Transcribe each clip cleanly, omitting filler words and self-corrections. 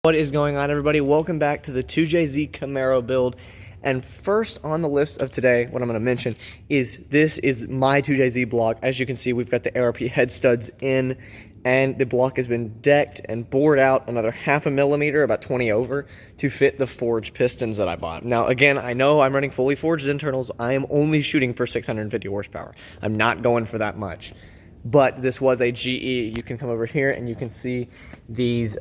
What is going on, everybody? Welcome back to the 2JZ Camaro build. And first on the list of today, what I'm going to mention is this is my 2JZ block. As you can see, we've got the ARP head studs in, and the block has been decked and bored out another half a millimeter, about 20 over, to fit the forged pistons that I bought. Now, again, I know I'm running fully forged internals. I am only shooting for 650 horsepower. I'm not going for that much. But this was a GE. You can come over here and you can see these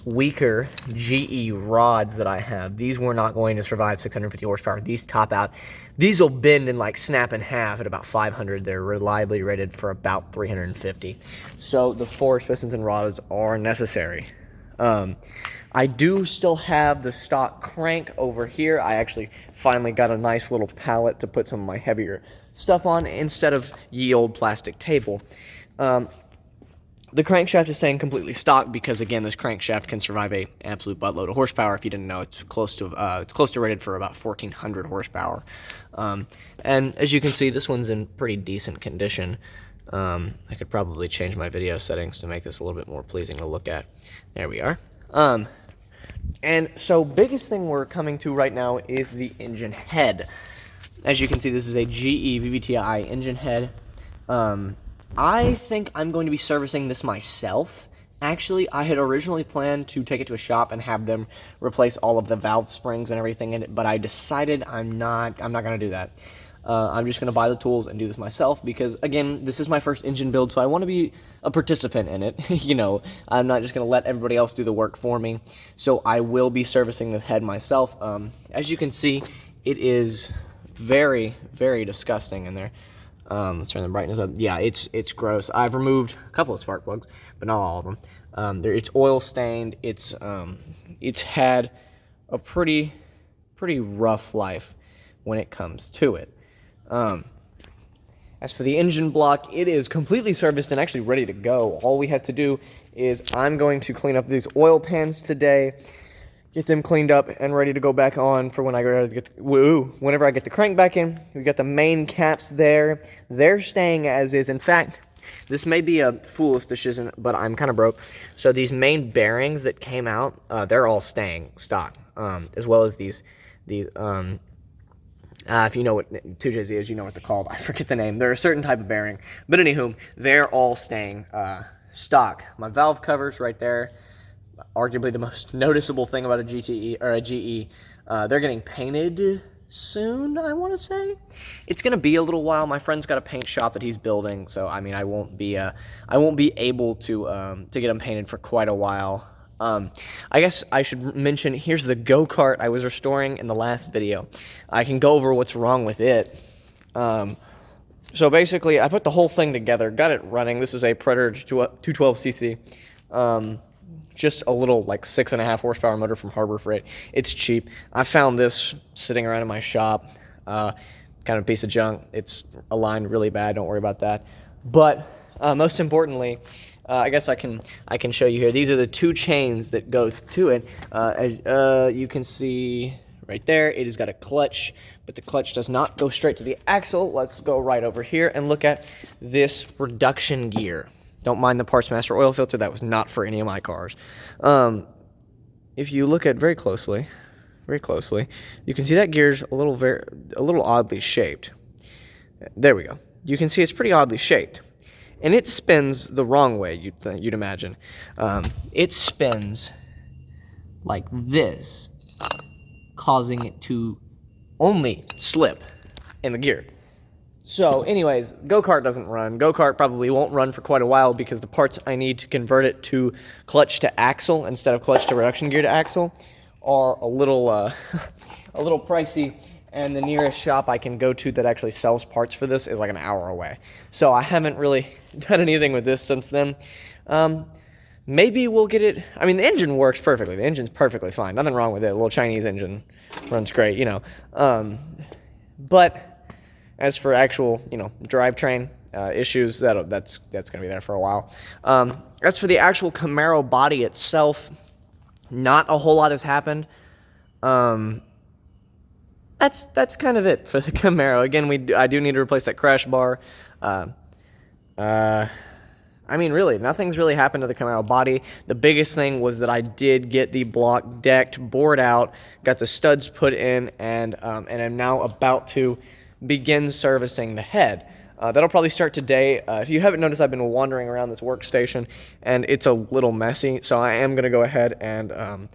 weaker GE rods that I have. These were not going to survive 650 horsepower. These top out. These will bend and like snap in half at about 500. They're reliably rated for about 350. So the forged pistons and rods are necessary. I do still have the stock crank over here. I actually finally got a nice little pallet to put some of my heavier stuff on instead of ye old plastic table. The crankshaft is staying completely stock because, again, this crankshaft can survive a absolute buttload of horsepower. If you didn't know, it's close to rated for about 1,400 horsepower. And as you can see, this one's in pretty decent condition. I could probably change my video settings to make this a little bit more pleasing to look at. There we are. And so biggest thing we're coming to right now is the engine head. As you can see, this is a GE VVTi engine head. I think I'm going to be servicing this myself. Actually, I had originally planned to take it to a shop and have them replace all of the valve springs and everything in it, but I decided I'm not going to do that. I'm just going to buy the tools and do this myself because, again, this is my first engine build, so I want to be a participant in it. You know, I'm not just going to let everybody else do the work for me. So I will be servicing this head myself. As you can see, it is very, very disgusting in there. Let's turn the brightness up. Yeah, it's gross. I've removed a couple of spark plugs, but not all of them. It's oil stained. It's had a pretty rough life when it comes to it. As for the engine block, it is completely serviced and actually ready to go. All we have to do is I'm going to clean up these oil pans today, get them cleaned up and ready to go back on for when whenever I get the crank back in. We got the main caps there. They're staying as is. In fact, this may be a foolish decision, but I'm kind of broke. So these main bearings that came out, they're all staying stock, as well as these if you know what 2JZ is, you know what they're called. I forget the name. They're a certain type of bearing. But anywho, they're all staying stock. My valve covers right there, arguably the most noticeable thing about a GTE or a GE. They're getting painted soon, I want to say. It's going to be a little while. My friend's got a paint shop that he's building, so I mean, I won't be able to get them painted for quite a while. I guess I should mention, here's the go-kart I was restoring in the last video. I can go over what's wrong with it. So basically, I put the whole thing together, got it running. This is a Predator 212cc. Just a little, like, 6.5 horsepower motor from Harbor Freight. It's cheap. I found this sitting around in my shop. Kind of a piece of junk. It's aligned really bad. Don't worry about that. But most importantly, I guess I can show you here. These are the two chains that go to it. You can see right there, it has got a clutch, but the clutch does not go straight to the axle. Let's go right over here and look at this reduction gear. Don't mind the Parts Master oil filter. That was not for any of my cars. If you look at very closely, you can see that gear's a little oddly shaped. There we go. You can see it's pretty oddly shaped. And it spins the wrong way, you'd imagine. It spins like this, causing it to only slip in the gear. So anyways, go-kart doesn't run. Go-kart probably won't run for quite a while because the parts I need to convert it to clutch to axle instead of clutch to reduction gear to axle are a little pricey. And the nearest shop I can go to that actually sells parts for this is like an hour away. So I haven't really done anything with this since then. Maybe we'll get it. I mean, the engine works perfectly. The engine's perfectly fine. Nothing wrong with it. A little Chinese engine runs great, you know. But as for actual, drivetrain issues, that's going to be there for a while. As for the actual Camaro body itself, not a whole lot has happened. That's kind of it for the Camaro. Again, I do need to replace that crash bar. I mean, really, nothing's really happened to the Camaro body. The biggest thing was that I did get the block decked, bored out, got the studs put in, and I'm now about to begin servicing the head. That'll probably start today. If you haven't noticed, I've been wandering around this workstation, and it's a little messy, so I am going to go ahead and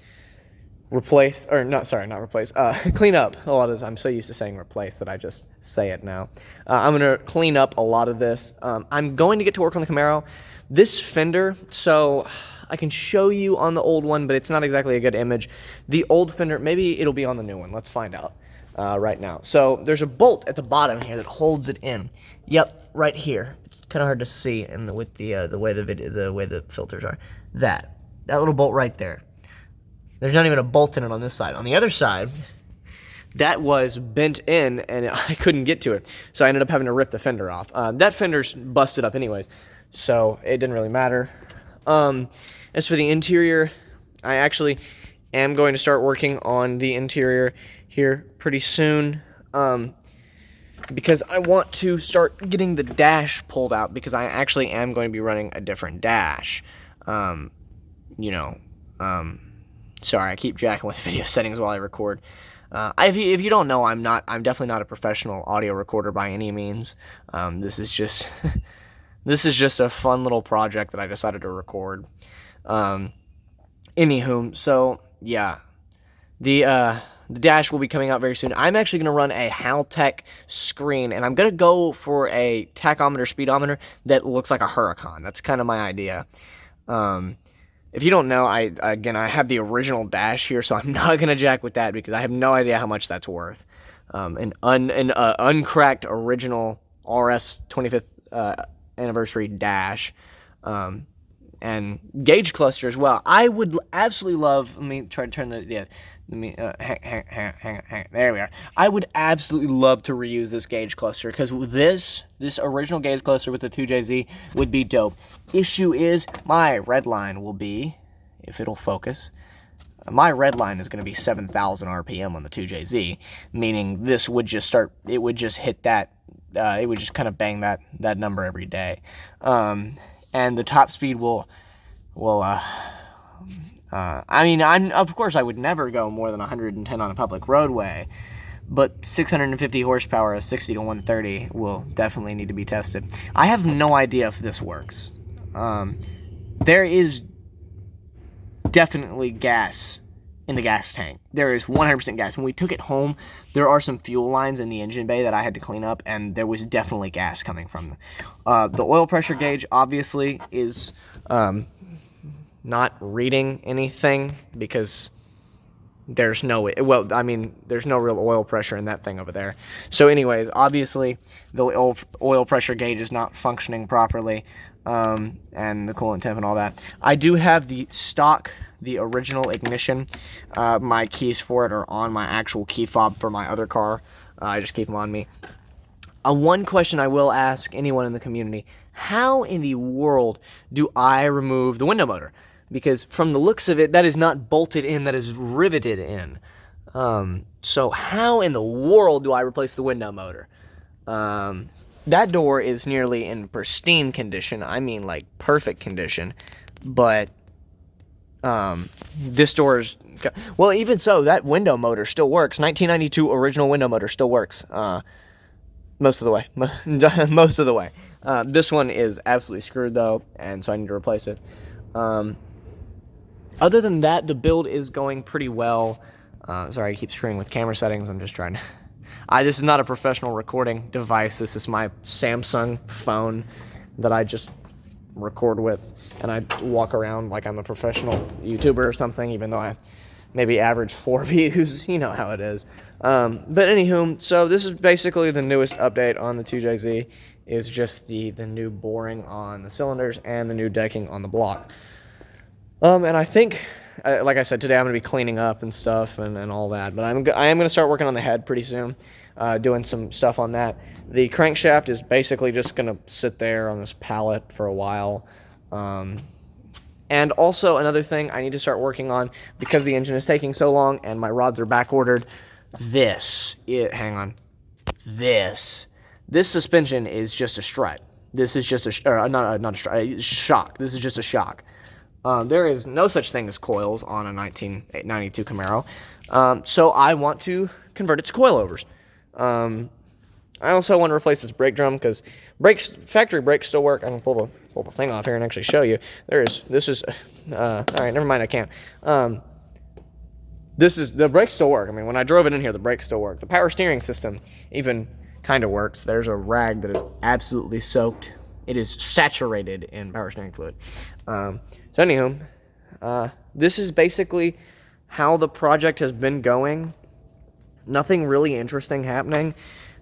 replace, or not, sorry, not replace, clean up a lot of this. I'm so used to saying replace that I just say it now. I'm going to clean up a lot of this. I'm going to get to work on the Camaro. This fender, so I can show you on the old one, but it's not exactly a good image. The old fender, maybe it'll be on the new one. Let's find out right now. So there's a bolt at the bottom here that holds it in. Yep, right here. It's kind of hard to see with the way the filters are. That little bolt right there. There's not even a bolt in it on this side. On the other side, that was bent in, and I couldn't get to it. So I ended up having to rip the fender off. That fender's busted up anyways, so it didn't really matter. As for the interior, I actually am going to start working on the interior here pretty soon, because I want to start getting the dash pulled out, because I actually am going to be running a different dash. Sorry, I keep jacking with video settings while I record. If you don't know, I'm definitely not a professional audio recorder by any means. This is just a fun little project that I decided to record. Anywho, so yeah, the dash will be coming out very soon. I'm actually going to run a Haltech screen, and I'm going to go for a tachometer, speedometer that looks like a Huracan. That's kind of my idea. If you don't know, I have the original dash here, so I'm not going to jack with that because I have no idea how much that's worth. An uncracked original RS 25th anniversary dash, and gauge cluster as well. I would absolutely love, let me try to turn there we are. I would absolutely love to reuse this gauge cluster, because this original gauge cluster with the 2JZ would be dope. Issue is, my red line will be, if it'll focus, my red line is going to be 7,000 RPM on the 2JZ, meaning this would just start, it would just hit that, it would just kind of bang that number every day. And the top speed will I mean, of course I would never go more than 110 on a public roadway, but 650 horsepower at 60 to 130 will definitely need to be tested. I have no idea if this works. There is definitely gas in the gas tank. There is 100% gas. When we took it home, there are some fuel lines in the engine bay that I had to clean up, and there was definitely gas coming from them. The oil pressure gauge obviously is not reading anything, because there's no real oil pressure in that thing over there. So anyways, obviously the oil pressure gauge is not functioning properly, and the coolant temp and all that. I do have the original ignition. My keys for it are on my actual key fob for my other car. I just keep them on me. One question I will ask anyone in the community: how in the world do I remove the window motor? Because from the looks of it, that is not bolted in, that is riveted in. So how in the world do I replace the window motor? That door is nearly in pristine condition. I mean, like, perfect condition. But this door is... Well, even so, that window motor still works. 1992 original window motor still works. Most of the way. Most of the way. This one is absolutely screwed, though, and so I need to replace it. Other than that, the build is going pretty well. Sorry, I keep screwing with camera settings. I'm just trying to... this is not a professional recording device. This is my Samsung phone that I just record with. And I walk around like I'm a professional YouTuber or something, even though I maybe average 4 views. You know how it is. But anywho, so this is basically the newest update on the 2JZ. Is just the new boring on the cylinders and the new decking on the block. And I think, like I said, today I'm going to be cleaning up and stuff and all that. But I am going to start working on the head pretty soon, doing some stuff on that. The crankshaft is basically just going to sit there on this pallet for a while. And also another thing I need to start working on, because the engine is taking so long and my rods are back ordered. This suspension is just a strut. This is just a shock. This is just a shock. There is no such thing as coils on a 1992 Camaro. So I want to convert it to coilovers. I also want to replace this brake drum because factory brakes still work. I can pull the thing off here and actually show you. This is, all right, never mind, I can't. The brakes still work. I mean, when I drove it in here, the brakes still work. The power steering system even kind of works. There's a rag that is absolutely soaked. It is saturated in power steering fluid. So anywho, this is basically how the project has been going. Nothing really interesting happening.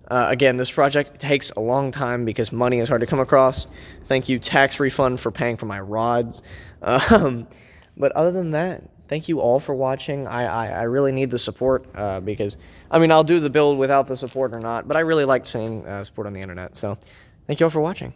Again, this project takes a long time because money is hard to come across. Thank you, tax refund, for paying for my rods. But other than that, thank you all for watching. I really need the support because, I mean, I'll do the build without the support or not, but I really like seeing support on the internet. So thank you all for watching.